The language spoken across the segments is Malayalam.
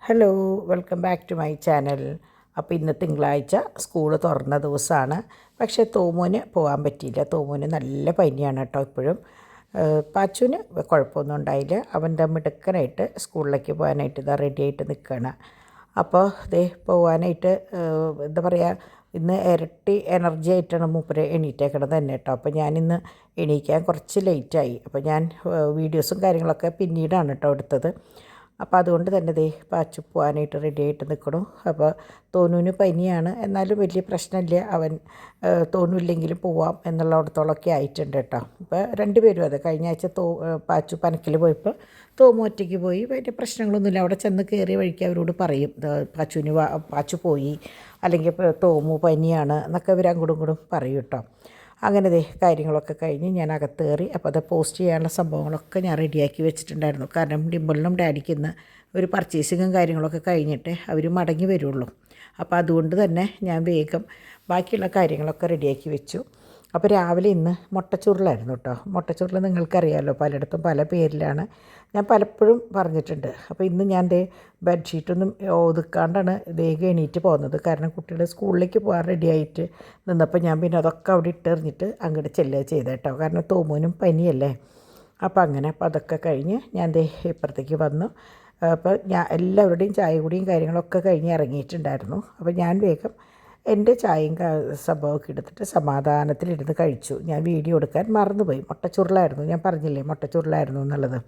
Hello, welcome back to my channel. അപ്പോൾ ഇന്ന് തിങ്കളാഴ്ച സ്കൂൾ തുറന്ന ദിവസമാണ്. പക്ഷേ തോമുവിന് പോകാൻ പറ്റിയില്ല. തോമുവിന് നല്ല പനിയാണ് കേട്ടോ ഇപ്പോഴും. പാച്ചുവിന് കുഴപ്പമൊന്നും ഉണ്ടായില്ല. അവൻ്റെ മിടുക്കനായിട്ട് സ്കൂളിലേക്ക് പോകാനായിട്ട് ഇതാ റെഡി ആയിട്ട് നിൽക്കുകയാണ്. അപ്പോൾ ദേ പോകാനായിട്ട് എന്താ പറയുക, ഇന്ന് ഇരട്ടി എനർജി ആയിട്ടാണ് മൂപ്പര് എണീറ്റേക്കണത് തന്നെ കേട്ടോ. അപ്പോൾ ഞാനിന്ന് എണീക്കാൻ കുറച്ച് ലേറ്റായി. അപ്പോൾ ഞാൻ വീഡിയോസും കാര്യങ്ങളൊക്കെ പിന്നീടാണ് കേട്ടോ എടുത്തത്. അപ്പോൾ അതുകൊണ്ട് തന്നെ ദേ പാച്ചു പോകാനായിട്ട് റെഡി ആയിട്ട് നിൽക്കണു. അപ്പോൾ തോനുവിന് പനിയാണ്, എന്നാലും വലിയ പ്രശ്നമില്ല. അവൻ തോന്നുമില്ലെങ്കിലും പോവാം എന്നുള്ളിടത്തോളമൊക്കെ ആയിട്ടുണ്ട് കേട്ടോ. ഇപ്പോൾ രണ്ടുപേരും അതെ, കഴിഞ്ഞ ആഴ്ച പാച്ചു പനക്കിൽ പോയപ്പോൾ തോമു ഒറ്റയ്ക്ക് പോയി. വലിയ പ്രശ്നങ്ങളൊന്നുമില്ല. അവിടെ ചെന്ന് കയറിയ വഴിക്ക് അവരോട് പറയും പാച്ചു പോയി, അല്ലെങ്കിൽ തോമു പനിയാണ് എന്നൊക്കെ ഇവർ അങ്ങോട്ടും ഇങ്ങോട്ടും പറയും കേട്ടോ. അങ്ങനെ ദേ കാര്യങ്ങളൊക്കെ കഴിഞ്ഞ് ഞാൻ അകത്ത് കയറി. അപ്പോൾ അത് പോസ്റ്റ് ചെയ്യാനുള്ള സംഭവങ്ങളൊക്കെ ഞാൻ റെഡിയാക്കി വെച്ചിട്ടുണ്ടായിരുന്നു. കാരണം ഡിമ്പിളിനും ഡാഡിക്ക് ഇന്ന് ഒരു പർച്ചേസിങ്ങും കാര്യങ്ങളൊക്കെ കഴിഞ്ഞിട്ട് അവർ മടങ്ങി വരുള്ളൂ. അപ്പോൾ അതുകൊണ്ട് തന്നെ ഞാൻ വേഗം ബാക്കിയുള്ള കാര്യങ്ങളൊക്കെ റെഡിയാക്കി വെച്ചു. അപ്പോൾ രാവിലെ ഇന്ന് മുട്ടച്ചുരുളായിരുന്നു കേട്ടോ. മുട്ടച്ചുരുൾ നിങ്ങൾക്കറിയാമല്ലോ, പലയിടത്തും പല പേരിലാണ്. ഞാൻ പലപ്പോഴും പറഞ്ഞിട്ടുണ്ട്. അപ്പോൾ ഇന്ന് ഞാൻ ബെഡ്ഷീറ്റൊന്നും ഒതുക്കാണ്ടാണ് വേഗം എണീറ്റ് പോകുന്നത്. കാരണം കുട്ടികൾ സ്കൂളിലേക്ക് പോകാൻ റെഡിയായിട്ട് നിന്നപ്പോൾ ഞാൻ പിന്നെ അതൊക്കെ അവിടെ ഇട്ടെറിഞ്ഞിട്ട് അങ്ങോട്ട് ചെല്ലുക ചെയ്ത കേട്ടോ. കാരണം തോമുവിനും പനിയല്ലേ. അപ്പോൾ അതൊക്കെ കഴിഞ്ഞ് ഞാൻ ഇപ്പുറത്തേക്ക് വന്നു. അപ്പോൾ ഞാൻ എല്ലാവരുടെയും ചായ കുടിയും കാര്യങ്ങളൊക്കെ കഴിഞ്ഞ് ഇറങ്ങിയിട്ടുണ്ടായിരുന്നു. അപ്പോൾ ഞാൻ വേഗം എൻ്റെ ചായയും സംഭവമൊക്കെ എടുത്തിട്ട് സമാധാനത്തിലിരുന്ന് കഴിച്ചു. ഞാൻ വീഡിയോ എടുക്കാൻ മറന്നുപോയി. മുട്ടച്ചുരുളായിരുന്നു, ഞാൻ പറഞ്ഞില്ലേ മുട്ടച്ചുരുളായിരുന്നു എന്നുള്ളത്.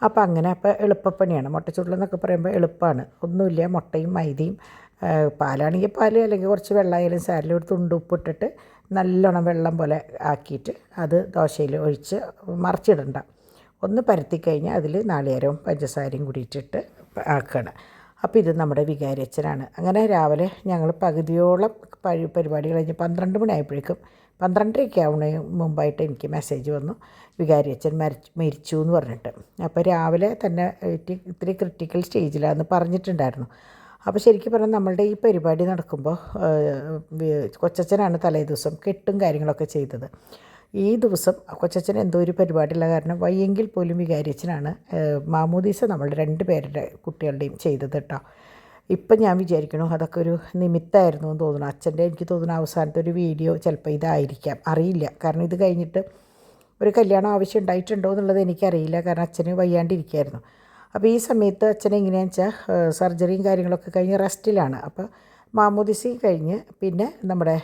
അപ്പോൾ എളുപ്പപ്പണിയാണ്. മുട്ടച്ചുരുളെന്നൊക്കെ പറയുമ്പോൾ എളുപ്പമാണ്. ഒന്നുമില്ല, മുട്ടയും മൈദയും പാലാണെങ്കിൽ പാൽ, അല്ലെങ്കിൽ കുറച്ച് വെള്ളമായാലും സാരിൽ ഒരു തുണ്ട് ഉപ്പിട്ടിട്ട് നല്ലോണം വെള്ളം പോലെ ആക്കിയിട്ട് അത് ദോശയിൽ ഒഴിച്ച് മറിച്ചിടണ്ട. ഒന്ന് പരത്തിക്കഴിഞ്ഞാൽ അതിൽ നാളികേരവും പഞ്ചസാരയും കൂടിയിട്ടിട്ട് ആക്കണം. അപ്പോൾ ഇത് നമ്മുടെ വികാരി അച്ഛനാണ്. അങ്ങനെ രാവിലെ ഞങ്ങൾ പകുതിയോളം പരിപാടി കഴിഞ്ഞ് 12 മണിയായപ്പോഴേക്കും 12:30 ആവുന്ന മുമ്പായിട്ട് എനിക്ക് മെസ്സേജ് വന്നു, വികാരി അച്ഛൻ മരിച്ചു എന്ന് പറഞ്ഞിട്ട്. അപ്പോൾ രാവിലെ തന്നെ ഇത്തിരി ക്രിട്ടിക്കൽ സ്റ്റേജിലാണെന്ന് പറഞ്ഞിട്ടുണ്ടായിരുന്നു. അപ്പോൾ ശരിക്കും പറഞ്ഞാൽ നമ്മളുടെ ഈ പരിപാടി നടക്കുമ്പോൾ കൊച്ചച്ഛനാണ് തലേ ദിവസം കെട്ടും കാര്യങ്ങളൊക്കെ ചെയ്തത്. ഈ ദിവസം കൊച്ചച്ഛൻ എന്തോ ഒരു പരിപാടിയുള്ള കാരണം വയ്യെങ്കിൽ പോലും വികാരിയച്ഛനാണ് മാമോദീസ നമ്മളുടെ 2 പേരുടെ കുട്ടികളുടെയും ചെയ്തത് കേട്ടോ. ഇപ്പം ഞാൻ വിചാരിക്കണു അതൊക്കെ ഒരു നിമിത്തമായിരുന്നു എന്ന് തോന്നുന്നു. അച്ഛൻ്റെ എനിക്ക് തോന്നുന്നു അവസാനത്തെ ഒരു വീഡിയോ ചിലപ്പോൾ ഇതായിരിക്കാം, അറിയില്ല. കാരണം ഇത് കഴിഞ്ഞിട്ട് ഒരു കല്യാണം ആവശ്യം ഉണ്ടായിട്ടുണ്ടോ എന്നുള്ളത് എനിക്കറിയില്ല. കാരണം അച്ഛന് വയ്യാണ്ടിരിക്കുകയായിരുന്നു. അപ്പോൾ ഈ സമയത്ത് അച്ഛൻ എങ്ങനെയാണെന്ന് വെച്ചാൽ സർജറിയും കാര്യങ്ങളൊക്കെ കഴിഞ്ഞ് റെസ്റ്റിലാണ്. അപ്പോൾ മാമോദിസയും കഴിഞ്ഞ് പിന്നെ നമ്മുടെ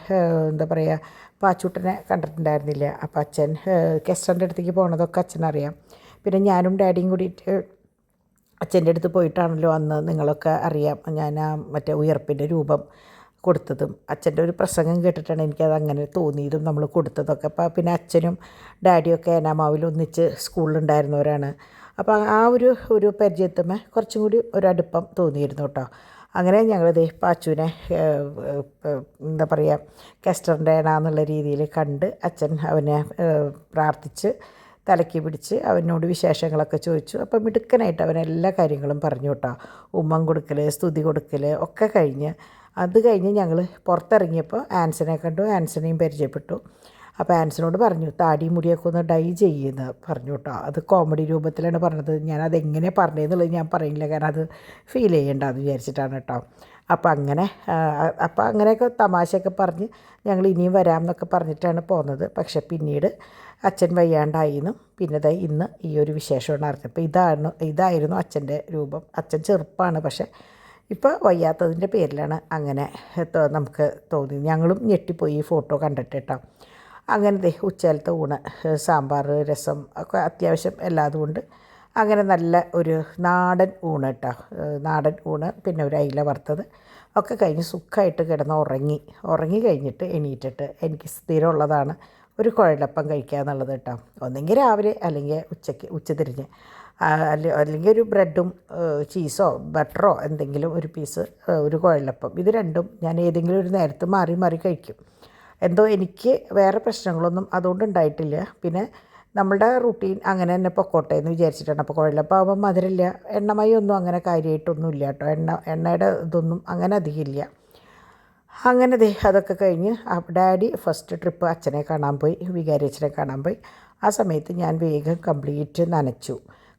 എന്താ പറയുക, പാച്ചൂട്ടനെ കണ്ടിട്ടുണ്ടായിരുന്നില്ല. അപ്പോൾ അച്ഛൻ കെസ്റ്ററിൻ്റെ അടുത്തേക്ക് പോകണതൊക്കെ അച്ഛനറിയാം. പിന്നെ ഞാനും ഡാഡിയും കൂടിയിട്ട് അച്ഛൻ്റെ അടുത്ത് പോയിട്ടാണല്ലോ അന്ന് നിങ്ങളൊക്കെ അറിയാം ഞാൻ മറ്റേ ഉയർപ്പിൻ്റെ രൂപം കൊടുത്തതും. അച്ഛൻ്റെ ഒരു പ്രസംഗം കേട്ടിട്ടാണ് എനിക്കത് അങ്ങനെ തോന്നിയതും നമ്മൾ കൊടുത്തതൊക്കെ. അപ്പോൾ പിന്നെ അച്ഛനും ഡാഡിയൊക്കെ ഏനാമാവിൽ ഒന്നിച്ച് സ്കൂളിലുണ്ടായിരുന്നവരാണ്. അപ്പോൾ ആ ഒരു പരിചയത്തുമ്മേ കുറച്ചും കൂടി ഒരടുപ്പം തോന്നിയിരുന്നു കേട്ടോ. അങ്ങനെ ഞങ്ങൾ പാച്ചുവിനെ എന്താ പറയുക, കെസ്റ്ററിൻ്റെ ഏണ രീതിയിൽ കണ്ട് അച്ഛൻ അവനെ പ്രാർത്ഥിച്ച് തലയ്ക്ക് പിടിച്ച് അവനോട് വിശേഷങ്ങളൊക്കെ ചോദിച്ചു. അപ്പം മിടുക്കനായിട്ട് അവൻ എല്ലാ കാര്യങ്ങളും പറഞ്ഞു കേട്ടോ. ഉമ്മം കൊടുക്കൽ, സ്തുതി കൊടുക്കൽ ഒക്കെ കഴിഞ്ഞ് അത് കഴിഞ്ഞ് ഞങ്ങൾ പുറത്തിറങ്ങിയപ്പോൾ ആൻസനെ കണ്ടു. ആൻസനെയും പരിചയപ്പെട്ടു. അപ്പോൾ ആൻസനോട് പറഞ്ഞു താടി മുടിയൊക്കെ ഒന്ന് ഡൈ ചെയ്യുമെന്ന് പറഞ്ഞു കേട്ടോ. അത് കോമഡി രൂപത്തിലാണ് പറഞ്ഞത്. ഞാനതെങ്ങനെ പറഞ്ഞതെന്നുള്ളത് ഞാൻ പറയില്ല, കാരണം അത് ഫീൽ ചെയ്യേണ്ടെന്ന് വിചാരിച്ചിട്ടാണ് കേട്ടോ. അപ്പോൾ അങ്ങനെയൊക്കെ തമാശയൊക്കെ പറഞ്ഞ് ഞങ്ങൾ ഇനിയും വരാം എന്നൊക്കെ പറഞ്ഞിട്ടാണ് പോകുന്നത്. പക്ഷെ പിന്നീട് അച്ഛൻ വയ്യാണ്ടായിന്നും പിന്നെ ഇന്ന് ഈ ഒരു വിശേഷമാണ് അറിഞ്ഞത്. അപ്പോൾ ഇതായിരുന്നു അച്ഛൻ്റെ രൂപം. അച്ഛൻ ചെറുപ്പമാണ്, പക്ഷേ ഇപ്പോൾ വയ്യാത്തതിൻ്റെ പേരിലാണ് അങ്ങനെ നമുക്ക് തോന്നി. ഞങ്ങളും ഞെട്ടിപ്പോയി ഈ ഫോട്ടോ കണ്ടിട്ട് കേട്ടോ. അങ്ങനെ ഉച്ചയിലത്തെ ഊണ്, സാമ്പാർ, രസം ഒക്കെ അത്യാവശ്യം എല്ലാതും ഉണ്ട്. അങ്ങനെ നല്ല ഒരു നാടൻ ഊണ് കേട്ടോ. നാടൻ ഊണ്, പിന്നെ ഒരു അയില വറുത്തത് ഒക്കെ കഴിഞ്ഞ് സുഖമായിട്ട് കിടന്ന് ഉറങ്ങി കഴിഞ്ഞിട്ട് എണീറ്റിട്ട് എനിക്ക് സ്ഥിരമുള്ളതാണ് ഒരു കുഴലപ്പം കഴിക്കുക എന്നുള്ളത് കേട്ടോ. ഒന്നെങ്കിൽ രാവിലെ അല്ലെങ്കിൽ ഉച്ചതിരിഞ്ഞ്, അല്ലെങ്കിൽ ഒരു ബ്രെഡും ചീസോ ബട്ടറോ എന്തെങ്കിലും ഒരു പീസ്, ഒരു കുഴലപ്പം. ഇത് രണ്ടും ഞാൻ ഏതെങ്കിലും ഒരു നേരത്ത് മാറി മാറി കഴിക്കും. എന്തോ എനിക്ക് വേറെ പ്രശ്നങ്ങളൊന്നും അതുകൊണ്ട് ഉണ്ടായിട്ടില്ല. പിന്നെ നമ്മളുടെ റുട്ടീൻ അങ്ങനെ തന്നെ പൊക്കോട്ടെ എന്ന് വിചാരിച്ചിട്ടാണ്. അപ്പോൾ കുഴലപ്പം ആകുമ്പോൾ മധുരമില്ല, എണ്ണമയൊന്നും അങ്ങനെ കാര്യമായിട്ടൊന്നും ഇല്ല കേട്ടോ. എണ്ണയുടെ ഇതൊന്നും അങ്ങനെ അധികമില്ല. അങ്ങനെ അതൊക്കെ കഴിഞ്ഞ് ഡാഡി ഫസ്റ്റ് ട്രിപ്പ് അച്ഛനെ കാണാൻ പോയി, വികാരി അച്ഛനെ കാണാൻ പോയി. ആ സമയത്ത് ഞാൻ വേഗം കംപ്ലീറ്റ് നനച്ചു.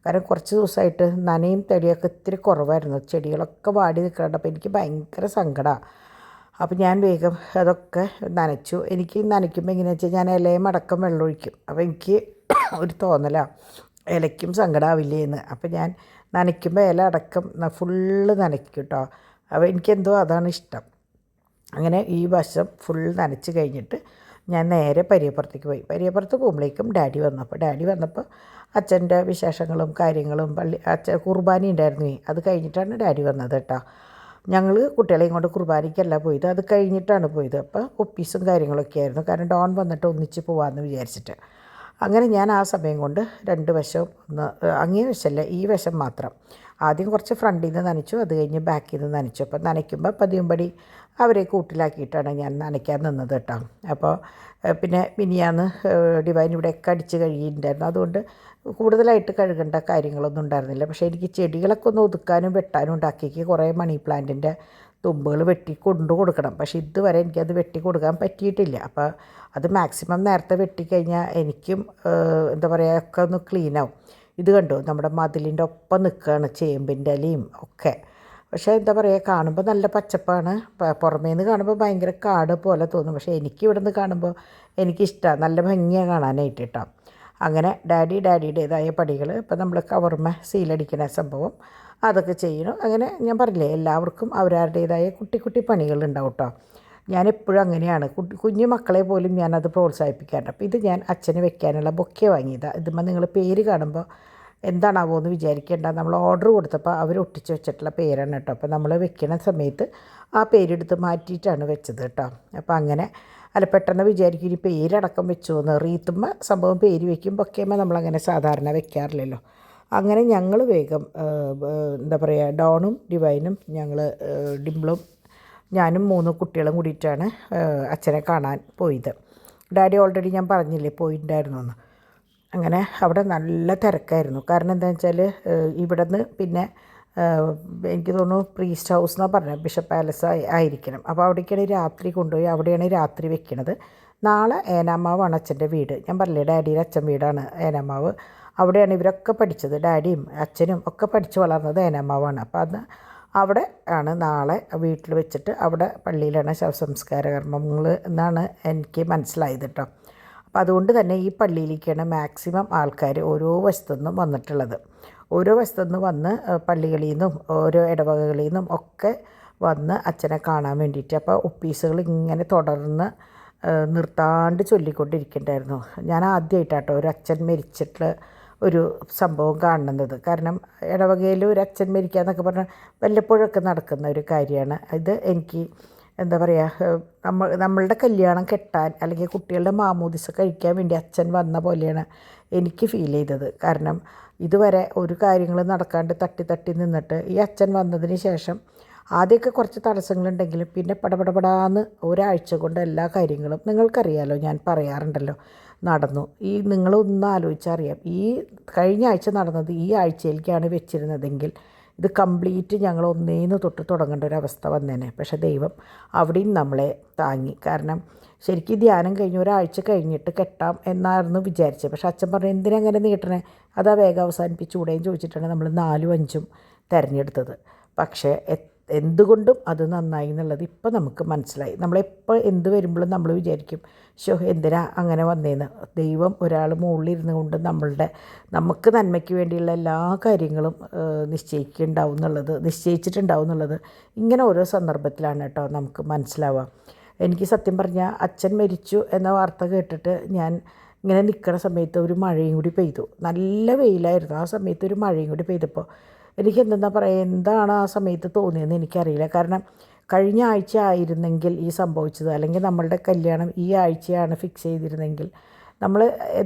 കാരണം കുറച്ച് ദിവസമായിട്ട് നനയും തെളിയൊക്കെ ഇത്തിരി കുറവായിരുന്നു, ചെടികളൊക്കെ വാടി നിൽക്കുന്നുണ്ട്. അപ്പോൾ എനിക്ക് ഭയങ്കര സങ്കടമാണ്. അപ്പോൾ ഞാൻ വേഗം അതൊക്കെ നനച്ചു. എനിക്ക് നനയ്ക്കുമ്പോൾ എങ്ങനെയാണെന്ന് വെച്ചാൽ ഞാൻ ഇലയും അടക്കം വെള്ളമൊഴിക്കും. അപ്പോൾ എനിക്ക് ഒരു തോന്നലാണ് ഇലയ്ക്കും സങ്കടമാവില്ലേ എന്ന്. അപ്പോൾ ഞാൻ നനയ്ക്കുമ്പോൾ ഇല അടക്കം ഫുള്ള് നനയ്ക്കും കേട്ടോ. അപ്പോൾ എനിക്കെന്തോ അതാണ് ഇഷ്ടം. അങ്ങനെ ഈ വശം ഫുൾ നനച്ച് കഴിഞ്ഞിട്ട് ഞാൻ നേരെ പരിയപ്പുറത്തേക്ക് പോയി. പരിയപ്പുറത്ത് പോകുമ്പോഴേക്കും ഡാഡി വന്നു. അപ്പോൾ ഡാഡി വന്നപ്പോൾ അച്ഛൻ്റെ വിശേഷങ്ങളും കാര്യങ്ങളും അച്ഛൻ കുർബാന ഉണ്ടായിരുന്നു, അത് കഴിഞ്ഞിട്ടാണ് ഡാഡി വന്നത് കേട്ടോ. ഞങ്ങൾ കുട്ടികളെയും കൊണ്ട് കുർബാനയ്ക്കല്ല പോയത്, അത് കഴിഞ്ഞിട്ടാണ് പോയത്. അപ്പോൾ ഒപ്പീസും കാര്യങ്ങളൊക്കെ ആയിരുന്നു, കാരണം ഡോൺ വന്നിട്ട് ഒന്നിച്ച് പോകാമെന്ന് വിചാരിച്ചിട്ട്. അങ്ങനെ ഞാൻ ആ സമയം കൊണ്ട് രണ്ട് വശവും അങ്ങേ വശമല്ല, ഈ വശം മാത്രം ആദ്യം കുറച്ച് ഫ്രണ്ടിൽ നിന്ന് നനച്ചു, അത് കഴിഞ്ഞ് ബാക്കിൽ നിന്ന് നനച്ചു. അപ്പോൾ നനയ്ക്കുമ്പോൾ പതിയുംപടി അവരെ കൂട്ടിലാക്കിയിട്ടാണ് ഞാൻ നനയ്ക്കാൻ നിന്നത് കേട്ടോ. അപ്പോൾ പിന്നെ മിനിയാന്ന് ഡിവൈൻ ഇവിടെയൊക്കെ അടിച്ച് കഴുകിയിട്ടുണ്ടായിരുന്നു, അതുകൊണ്ട് കൂടുതലായിട്ട് കഴുകേണ്ട കാര്യങ്ങളൊന്നും ഉണ്ടായിരുന്നില്ല. പക്ഷേ എനിക്ക് ചെടികളൊക്കെ ഒന്ന് ഒതുക്കാനും വെട്ടാനും ഉണ്ടാക്കിയേക്ക് കുറേ മണി പ്ലാന്റിൻ്റെ തുമ്പുകൾ വെട്ടി കൊണ്ടു കൊടുക്കണം. പക്ഷേ ഇതുവരെ എനിക്കത് വെട്ടി കൊടുക്കാൻ പറ്റിയിട്ടില്ല. അപ്പോൾ അത് മാക്സിമം നേരത്തെ വെട്ടിക്കഴിഞ്ഞാൽ എനിക്കും എന്താ പറയുക ഒക്കെ ഒന്ന് ക്ലീനാവും. ഇത് കണ്ടു, നമ്മുടെ മതിലിൻ്റെ ഒപ്പം നിൽക്കുകയാണ് ചേമ്പിൻ്റെ ഇലയും ഒക്കെ. പക്ഷേ എന്താ പറയുക, കാണുമ്പോൾ നല്ല പച്ചപ്പാണ്, പുറമേ നിന്ന് കാണുമ്പോൾ ഭയങ്കര കാട് പോലെ തോന്നും. പക്ഷേ എനിക്ക് ഇവിടെ നിന്ന് കാണുമ്പോൾ എനിക്കിഷ്ടമാണ്, നല്ല ഭംഗിയാണ് കാണാനായിട്ട് കേട്ടോ. അങ്ങനെ ഡാഡിയുടേതായ പണികൾ ഇപ്പോൾ നമ്മൾ കവർമ സീലടിക്കുന്ന സംഭവം അതൊക്കെ ചെയ്യണം. അങ്ങനെ ഞാൻ പറഞ്ഞില്ലേ, എല്ലാവർക്കും അവരവരുടേതായ കുട്ടി കുട്ടി പണികളുണ്ടാവും കേട്ടോ. ഞാനെപ്പോഴും അങ്ങനെയാണ്, കുഞ്ഞു മക്കളെ പോലും ഞാനത് പ്രോത്സാഹിപ്പിക്കാറുണ്ട്. അപ്പോൾ ഇത് ഞാൻ അച്ഛന് വെക്കാനുള്ള ബൊക്കെ വാങ്ങിയതാണ്. ഇതുമ്പോൾ നിങ്ങൾ പേര് കാണുമ്പോൾ എന്താണാവോ എന്ന് വിചാരിക്കേണ്ട, നമ്മൾ ഓർഡർ കൊടുത്തപ്പോൾ അവർ ഒട്ടിച്ച് വെച്ചിട്ടുള്ള പേരാണ് കേട്ടോ. അപ്പോൾ നമ്മൾ വെക്കുന്ന സമയത്ത് ആ പേരെടുത്ത് മാറ്റിയിട്ടാണ് വെച്ചത് കേട്ടോ. അപ്പോൾ അങ്ങനെ അല്ല, പെട്ടെന്ന് വിചാരിക്കും ഈ പേരടക്കം വെച്ചു എന്ന്. റീത്തുമ്പോൾ സംഭവം പേര് വയ്ക്കും, ബൊക്കേമ്പോൾ നമ്മളങ്ങനെ സാധാരണ വെക്കാറില്ലല്ലോ. അങ്ങനെ ഞങ്ങൾ വേഗം എന്താ പറയുക, ഡോണും ഡിവൈനും ഞങ്ങൾ ഡിംപിളും ഞാനും 3 കുട്ടികളും കൂടിയിട്ടാണ് അച്ഛനെ കാണാൻ പോയത്. ഡാഡി ഓൾറെഡി ഞാൻ പറഞ്ഞില്ലേ പോയിട്ടുണ്ടായിരുന്നു എന്ന്. അങ്ങനെ അവിടെ നല്ല തിരക്കായിരുന്നു. കാരണം എന്താണെന്ന് വെച്ചാൽ ഇവിടെ നിന്ന് പിന്നെ എനിക്ക് തോന്നുന്നു പ്രീസ്റ്റ് ഹൗസ് എന്നാണ് പറഞ്ഞത്, ബിഷപ്പ് പാലസ് ആയിരിക്കണം. അപ്പോൾ അവിടേക്കാണ് രാത്രി കൊണ്ടുപോയി, അവിടെയാണ് രാത്രി വെക്കുന്നത്. നാളെ ഏനാമാവാണ് അച്ഛൻ്റെ വീട്. ഞാൻ പറഞ്ഞില്ലേ ഡാഡിയുടെ അച്ഛൻ വീടാണ് ഏനാമാവ്. അവിടെയാണ് ഇവരൊക്കെ പഠിച്ചത്, ഡാഡിയും അച്ഛനും ഒക്കെ പഠിച്ച് വളർന്നത് ഏനാമാവാണ്. അപ്പോൾ അത് അവിടെ ആണ് നാളെ വീട്ടിൽ വെച്ചിട്ട് അവിടെ പള്ളിയിലാണ് ശവസംസ്കാര കർമ്മങ്ങൾ എന്നാണ് എനിക്ക് മനസ്സിലായത് കേട്ടോ. അപ്പോൾ അതുകൊണ്ട് തന്നെ ഈ പള്ളിയിലേക്കാണ് മാക്സിമം ആൾക്കാർ ഓരോ വശത്തുനിന്നും വന്നിട്ടുള്ളത്. ഓരോ വശത്തുനിന്ന് വന്ന് പള്ളികളിൽ നിന്നും ഓരോ ഇടവകകളിൽ നിന്നും ഒക്കെ വന്ന് അച്ഛനെ കാണാൻ വേണ്ടിയിട്ട്. അപ്പോൾ ഒപ്പീസുകൾ ഇങ്ങനെ തുടർന്ന് നിർത്താണ്ട് ചൊല്ലിക്കൊണ്ടിരിക്കുന്നുണ്ടായിരുന്നു. ഞാൻ ആദ്യമായിട്ടാട്ടോ ഒരു അച്ഛൻ മരിച്ചിട്ടുള്ള ഒരു സംഭവം കാണുന്നത്. കാരണം ഇടവകയിൽ ഒരു അച്ഛൻ മരിക്കുക എന്നൊക്കെ പറഞ്ഞാൽ വല്ലപ്പോഴൊക്കെ നടക്കുന്ന ഒരു കാര്യമാണ്. ഇത് എനിക്ക് എന്താ പറയുക, നമ്മളുടെ കല്യാണം കെട്ടാൻ അല്ലെങ്കിൽ കുട്ടികളുടെ മാമോദിസ കഴിക്കാൻ വേണ്ടി അച്ഛൻ വന്ന പോലെയാണ് എനിക്ക് ഫീൽ ചെയ്തത്. കാരണം ഇതുവരെ ഒരു കാര്യങ്ങൾ നടക്കാണ്ട് തട്ടി നിന്നിട്ട് ഈ അച്ഛൻ വന്നതിന് ശേഷം ആദ്യമൊക്കെ കുറച്ച് തടസ്സങ്ങളുണ്ടെങ്കിലും പിന്നെ പടപടപടാന്ന് ഒരാഴ്ച കൊണ്ട് എല്ലാ കാര്യങ്ങളും നിങ്ങൾക്കറിയാലോ, ഞാൻ പറയാറുണ്ടല്ലോ, നടന്നു. ഈ നിങ്ങളൊന്ന് ആലോചിച്ചറിയാം, ഈ കഴിഞ്ഞ ആഴ്ച നടന്നത് ഈ ആഴ്ചയിലേക്കാണ് വെച്ചിരുന്നതെങ്കിൽ ഇത് കംപ്ലീറ്റ് ഞങ്ങൾ ഒന്നേന്ന് തൊട്ട് തുടങ്ങേണ്ട ഒരവസ്ഥ വന്നേനെ. പക്ഷേ ദൈവം അവിടെയും നമ്മളെ താങ്ങി. കാരണം ശരിക്കും ധ്യാനം കഴിഞ്ഞ് ഒരാഴ്ച കഴിഞ്ഞിട്ട് കെട്ടാം എന്നായിരുന്നു വിചാരിച്ചത്. പക്ഷേ അച്ഛൻ പറഞ്ഞു എന്തിനങ്ങനെ നീട്ടണേ, അതാ വേഗം അവസാനിപ്പിച്ചുകൂടെയും ചോദിച്ചിട്ടാണ് നമ്മൾ 4ഉം 5ഉം തിരഞ്ഞെടുത്തത്. പക്ഷേ എന്തുകൊണ്ടും അത് നന്നായി എന്നുള്ളത് ഇപ്പം നമുക്ക് മനസ്സിലായി. നമ്മളെപ്പോൾ എന്ത് വരുമ്പോഴും നമ്മൾ വിചാരിക്കും എന്തിനാ അങ്ങനെ വന്നേന്ന്. ദൈവം ഒരാൾ മുകളിലിരുന്ന് കൊണ്ട് നമുക്ക് നന്മയ്ക്ക് വേണ്ടിയുള്ള എല്ലാ കാര്യങ്ങളും നിശ്ചയിച്ചിട്ടുണ്ടാവും എന്നുള്ളത് ഇങ്ങനെ ഓരോ സന്ദർഭത്തിലാണ് കേട്ടോ നമുക്ക് മനസ്സിലാവുക. എനിക്ക് സത്യം പറഞ്ഞാൽ അച്ഛൻ മരിച്ചു എന്ന വാർത്ത കേട്ടിട്ട് ഞാൻ ഇങ്ങനെ നിൽക്കുന്ന സമയത്ത് ഒരു മഴയും കൂടി പെയ്തു. നല്ല വെയിലായിരുന്നു. ആ സമയത്ത് ഒരു മഴയും കൂടി പെയ്തപ്പോൾ എനിക്ക് എന്തെന്നാ പറയുക, എന്താണ് ആ സമയത്ത് തോന്നിയതെന്ന് എനിക്കറിയില്ല. കാരണം കഴിഞ്ഞ ആഴ്ച ആയിരുന്നെങ്കിൽ ഈ സംഭവിച്ചത്, അല്ലെങ്കിൽ നമ്മളുടെ കല്യാണം ഈ ആഴ്ചയാണ് ഫിക്സ് ചെയ്തിരുന്നെങ്കിൽ നമ്മൾ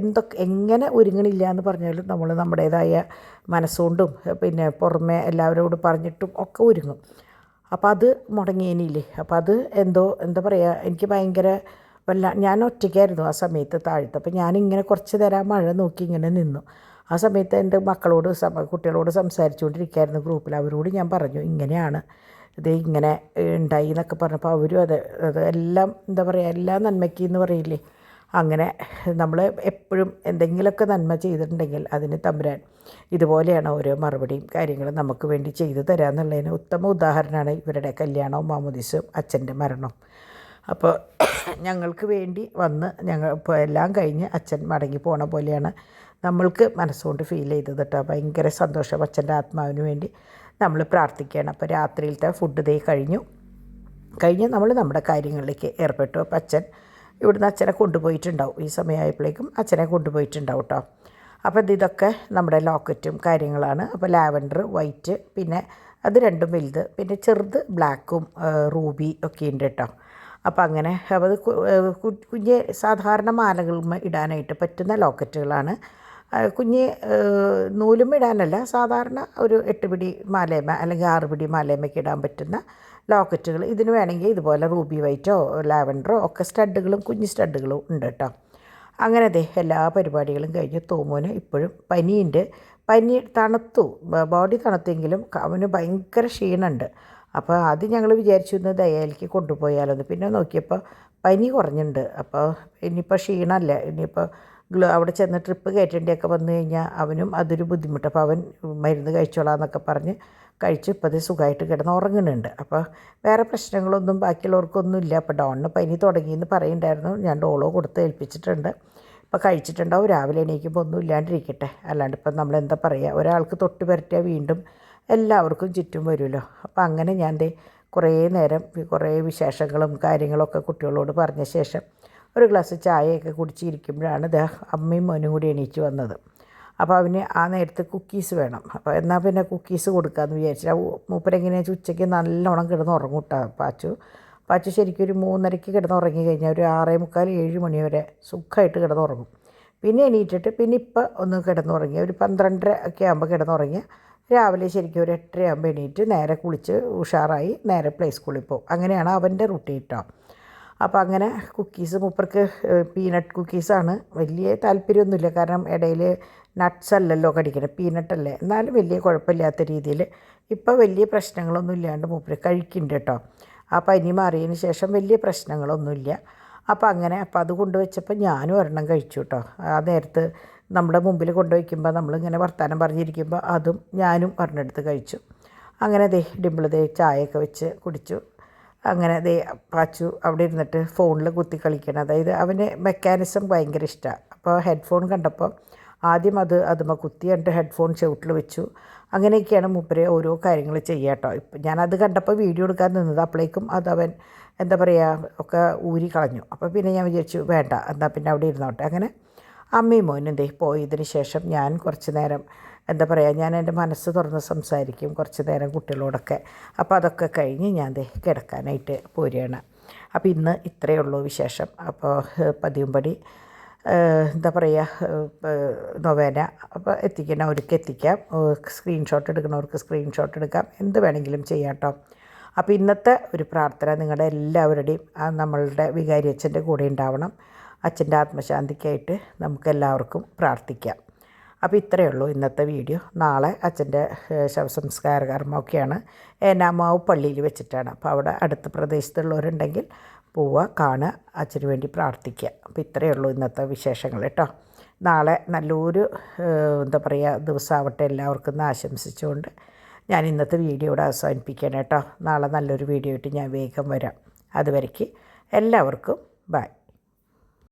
എങ്ങനെ ഒരുങ്ങണില്ല എന്ന് പറഞ്ഞാലും നമ്മൾ നമ്മുടേതായ മനസ്സുകൊണ്ടും പിന്നെ പുറമെ എല്ലാവരോടും പറഞ്ഞിട്ടും ഒക്കെ ഒരുങ്ങും. അപ്പോൾ അത് മുടങ്ങിയേനില്ലേ. അപ്പോൾ അത് എന്താ പറയുക, എനിക്ക് ഭയങ്കര ഞാൻ ഒറ്റയ്ക്കായിരുന്നു ആ സമയത്ത് താഴത്ത്. അപ്പോൾ ഞാനിങ്ങനെ കുറച്ച് നേരം മഴ നോക്കി ഇങ്ങനെ നിന്നു. ആ സമയത്ത് എൻ്റെ കുട്ടികളോട് സംസാരിച്ചുകൊണ്ടിരിക്കുകയായിരുന്നു ഗ്രൂപ്പിൽ. അവരോട് ഞാൻ പറഞ്ഞു ഇങ്ങനെയാണ്, ഇത് ഇങ്ങനെ ഉണ്ടായി എന്നൊക്കെ പറഞ്ഞപ്പോൾ അവരും അത് എല്ലാം എന്താ പറയുക, എല്ലാം നന്മയ്ക്ക് എന്ന് പറയില്ലേ, അങ്ങനെ നമ്മൾ എപ്പോഴും എന്തെങ്കിലുമൊക്കെ നന്മ ചെയ്തിട്ടുണ്ടെങ്കിൽ അതിന് തമ്പുരാൻ ഇതുപോലെയാണ് ഓരോ മറുപടിയും കാര്യങ്ങളും നമുക്ക് വേണ്ടി ചെയ്തു തരാമെന്നുള്ളതിന് ഉത്തമ ഉദാഹരണമാണ് ഇവരുടെ കല്യാണവും മാമോദീസയും അച്ഛൻ്റെ മരണവും. അപ്പോൾ ഞങ്ങൾക്ക് വേണ്ടി വന്ന് ഞങ്ങൾ ഇപ്പോൾ എല്ലാം കഴിഞ്ഞ് അച്ഛൻ മടങ്ങി പോണ പോലെയാണ് നമ്മൾക്ക് മനസ്സുകൊണ്ട് ഫീൽ ചെയ്തത് കേട്ടോ. ഭയങ്കര സന്തോഷം. അച്ഛൻ്റെ ആത്മാവിന് വേണ്ടി നമ്മൾ പ്രാർത്ഥിക്കുകയാണ്. അപ്പോൾ രാത്രിയിലത്തെ ഫുഡ് ദേ കഴിഞ്ഞ് നമ്മൾ നമ്മുടെ കാര്യങ്ങളിലേക്ക് ഏർപ്പെട്ടു. അപ്പോൾ അച്ഛൻ ഇവിടുന്ന് അച്ഛനെ കൊണ്ടുപോയിട്ടുണ്ടാവും. ഈ സമയമായപ്പോഴേക്കും അച്ഛനെ കൊണ്ടുപോയിട്ടുണ്ടാവും കേട്ടോ. അപ്പോൾ ഇതൊക്കെ നമ്മുടെ ലോക്കറ്റും കാര്യങ്ങളാണ്. അപ്പോൾ ലാവൻഡർ, വൈറ്റ്, പിന്നെ അത് രണ്ടും വലുത്, പിന്നെ ചെറുത് ബ്ലാക്കും റൂബി ഒക്കെ ഉണ്ട് കേട്ടോ. അപ്പോൾ അങ്ങനെ അത് കുഞ്ഞ് സാധാരണ മാലകളിൽ ഇടാനായിട്ട് പറ്റുന്ന ലോക്കറ്റുകളാണ്. കുഞ്ഞ് നൂലും ഇടാനല്ല, സാധാരണ ഒരു 8 പിടി മാലേമ അല്ലെങ്കിൽ 6 പിടി മാലേമയ്ക്ക് ഇടാൻ പറ്റുന്ന ലോക്കറ്റുകൾ. ഇതിന് വേണമെങ്കിൽ ഇതുപോലെ റൂബി വൈറ്റോ ലാവൻഡറോ ഒക്കെ സ്റ്റഡുകളും കുഞ്ഞ് സ്റ്റഡുകളും ഉണ്ട് കേട്ടോ. അങ്ങനെ എല്ലാ പരിപാടികളും കഴിഞ്ഞ് തോമോന് ഇപ്പോഴും പനിയുണ്ട്. പനി തണുത്തു, ബോഡി തണുത്തെങ്കിലും അവന് ഭയങ്കര ക്ഷീണമുണ്ട്. അപ്പോൾ ആദ്യം ഞങ്ങൾ വിചാരിച്ചു ഇന്ന് ദയാലിക്ക് കൊണ്ടുപോയാലോ. പിന്നെ നോക്കിയപ്പോൾ പനി കുറഞ്ഞിട്ടുണ്ട്. അപ്പോൾ ഇനിയിപ്പോൾ ക്ഷീണമല്ല, ഇനിയിപ്പോൾ അവിടെ ചെന്ന് ട്രിപ്പ് കയറ്റേണ്ടിയൊക്കെ വന്നു കഴിഞ്ഞാൽ അവനും അതൊരു ബുദ്ധിമുട്ട്. അപ്പോൾ അവൻ മരുന്ന് കഴിച്ചോളാം എന്നൊക്കെ പറഞ്ഞ് കഴിച്ച് ഇപ്പോൾ അത് സുഖമായിട്ട് കിടന്ന് ഉറങ്ങുന്നുണ്ട്. അപ്പോൾ വേറെ പ്രശ്നങ്ങളൊന്നും ബാക്കിയുള്ളവർക്കൊന്നുമില്ല. അപ്പോൾ ഡോണിന് പനി തുടങ്ങിയെന്ന് പറയുന്നുണ്ടായിരുന്നു. ഞാൻ ഡോളോ കൊടുത്ത് ഏൽപ്പിച്ചിട്ടുണ്ട്. ഇപ്പോൾ കഴിച്ചിട്ടുണ്ടാവും. രാവിലെ എണീക്കുമ്പോൾ ഒന്നും ഇല്ലാണ്ടിരിക്കട്ടെ. അല്ലാണ്ട് ഇപ്പം നമ്മളെന്താ പറയുക, ഒരാൾക്ക് തൊട്ട് പുരട്ടിയാൽ വീണ്ടും എല്ലാവർക്കും ചുറ്റും വരുമല്ലോ. അപ്പോൾ അങ്ങനെ ഞാൻ കുറേ നേരം കുറേ വിശേഷങ്ങളും കാര്യങ്ങളൊക്കെ കുട്ടികളോട് പറഞ്ഞ ശേഷം ഒരു ഗ്ലാസ് ചായയൊക്കെ കുടിച്ചിരിക്കുമ്പോഴാണ് അമ്മയും മോനും കൂടി എണീച്ച് വന്നത്. അപ്പോൾ അവന് ആ നേരത്ത് കുക്കീസ് വേണം. അപ്പോൾ എന്നാൽ പിന്നെ കുക്കീസ് കൊടുക്കാമെന്ന് വിചാരിച്ചു. മൂപ്പരെങ്ങനെയാ വെച്ചാൽ ഉച്ചയ്ക്ക് നല്ലോണം കിടന്ന് ഉറങ്ങും കേട്ടോ. പാച്ചു ശരിക്കും ഒരു 3:30 കിടന്ന് ഉറങ്ങി കഴിഞ്ഞാൽ ഒരു 6:45 7 മണി വരെ സുഖമായിട്ട് കിടന്നുറങ്ങും. പിന്നെ എണീറ്റിട്ട് പിന്നെ ഇപ്പം ഒന്ന് കിടന്നുറങ്ങി ഒരു 12:30 ഒക്കെ ആകുമ്പോൾ കിടന്നുറങ്ങിയ രാവിലെ ശരിക്കും ഒരു 8:30 ആകുമ്പോൾ എണീറ്റ് നേരെ കുളിച്ച് ഉഷാറായി നേരെ പ്ലേ സ്കൂളിൽ പോകും. അങ്ങനെയാണ് അവൻ്റെ റൂട്ടീൻ കേട്ടോ. അപ്പോൾ അങ്ങനെ കുക്കീസ് മൂപ്പർക്ക് പീനട്ട് കുക്കീസാണ്. വലിയ താല്പര്യമൊന്നുമില്ല, കാരണം ഇടയിൽ നട്ട്സ് അല്ലല്ലോ കടിക്കണം, പീനട്ടല്ലേ. എന്നാലും വലിയ കുഴപ്പമില്ലാത്ത രീതിയിൽ ഇപ്പോൾ വലിയ പ്രശ്നങ്ങളൊന്നും ഇല്ലാണ്ട് മൂപ്പര് കഴിക്കുന്നുണ്ട് കേട്ടോ. ആ പനി മാറിയതിന് ശേഷം വലിയ പ്രശ്നങ്ങളൊന്നുമില്ല. അപ്പോൾ അങ്ങനെ അത് കൊണ്ടുവച്ചപ്പോൾ ഞാനും ഒരെണ്ണം കഴിച്ചു കേട്ടോ. ആ നേരത്ത് നമ്മുടെ മുമ്പിൽ കൊണ്ടുവയ്ക്കുമ്പോൾ നമ്മളിങ്ങനെ വർത്തമാനം പറഞ്ഞിരിക്കുമ്പോൾ അതും ഞാനും ഒരെണ്ണെടുത്ത് കഴിച്ചു. അങ്ങനെ ഡിമ്പിൾ ചായയൊക്കെ വെച്ച് കുടിച്ചു. അങ്ങനെ പാച്ചു അവിടെ ഇരുന്നിട്ട് ഫോണിൽ കുത്തി കളിക്കണം. അതായത് അവന് മെക്കാനിസം ഭയങ്കര ഇഷ്ടമാണ്. അപ്പോൾ ഹെഡ്ഫോൺ കണ്ടപ്പോൾ ആദ്യം അതുമ്മ കുത്തി, എന്നിട്ട് ഹെഡ്ഫോൺ ചവിട്ടിൽ വെച്ചു. അങ്ങനെയൊക്കെയാണ് മൂപ്പരെ ഓരോ കാര്യങ്ങൾ ചെയ്യുക കേട്ടോ. ഇപ്പം ഞാനത് കണ്ടപ്പോൾ വീഡിയോ എടുക്കാൻ നിന്നത്, അപ്പോഴേക്കും അതവൻ എന്താ പറയുക ഒക്കെ ഊരി കളഞ്ഞു. അപ്പോൾ പിന്നെ ഞാൻ വിചാരിച്ചു വേണ്ട, എന്നാൽ പിന്നെ അവിടെ ഇരുന്നോട്ടെ. അങ്ങനെ അമ്മയും മോനും പോയതിന് ശേഷം ഞാൻ കുറച്ച് നേരം എന്താ പറയുക, ഞാൻ എൻ്റെ മനസ്സ് തുറന്ന് സംസാരിക്കും കുറച്ച് നേരം കുട്ടികളോടൊക്കെ. അപ്പോൾ അതൊക്കെ കഴിഞ്ഞ് ഞാൻ കിടക്കാനായിട്ട് പോരുകയാണ്. അപ്പോൾ ഇന്ന് ഇത്രയേ ഉള്ളൂ വിശേഷം. അപ്പോൾ പതിവുംപടി എന്താ പറയുക, നൊവേന അപ്പോൾ എത്തിക്കുന്നവർക്ക് എത്തിക്കാം, സ്ക്രീൻഷോട്ട് എടുക്കുന്നവർക്ക് സ്ക്രീൻഷോട്ട് എടുക്കാം, എന്ത് വേണമെങ്കിലും ചെയ്യാം കേട്ടോ. അപ്പോൾ ഇന്നത്തെ ഒരു പ്രാർത്ഥന നിങ്ങളുടെ എല്ലാവരുടെയും നമ്മളുടെ വികാരി അച്ഛൻ്റെ കൂടെ ഉണ്ടാവണം. അച്ഛൻ്റെ ആത്മശാന്തിക്കായിട്ട് നമുക്കെല്ലാവർക്കും പ്രാർത്ഥിക്കാം. അപ്പോൾ ഇത്രയേ ഉള്ളൂ ഇന്നത്തെ വീഡിയോ. നാളെ അച്ഛൻ്റെ ശവസംസ്കാര കർമ്മമൊക്കെയാണ് ഏനാമാവ് പള്ളിയിൽ വെച്ചിട്ടാണ്. അപ്പോൾ അവിടെ അടുത്ത പ്രദേശത്തുള്ളവരുണ്ടെങ്കിൽ പോവുക, കാണുക, അച്ഛന് വേണ്ടി പ്രാർത്ഥിക്കുക. അപ്പോൾ ഇത്രയേ ഉള്ളൂ ഇന്നത്തെ വിശേഷങ്ങൾ കേട്ടോ. നാളെ നല്ലൊരു എന്താ പറയുക ദിവസമാവട്ടെ എല്ലാവർക്കും എന്ന് ആശംസിച്ചുകൊണ്ട് ഞാൻ ഇന്നത്തെ വീഡിയോ ഇവിടെ അവസാനിപ്പിക്കണം കേട്ടോ. നാളെ നല്ലൊരു വീഡിയോ ആയിട്ട് ഞാൻ വേഗം വരാം. അതുവരയ്ക്ക് എല്ലാവർക്കും ബൈ.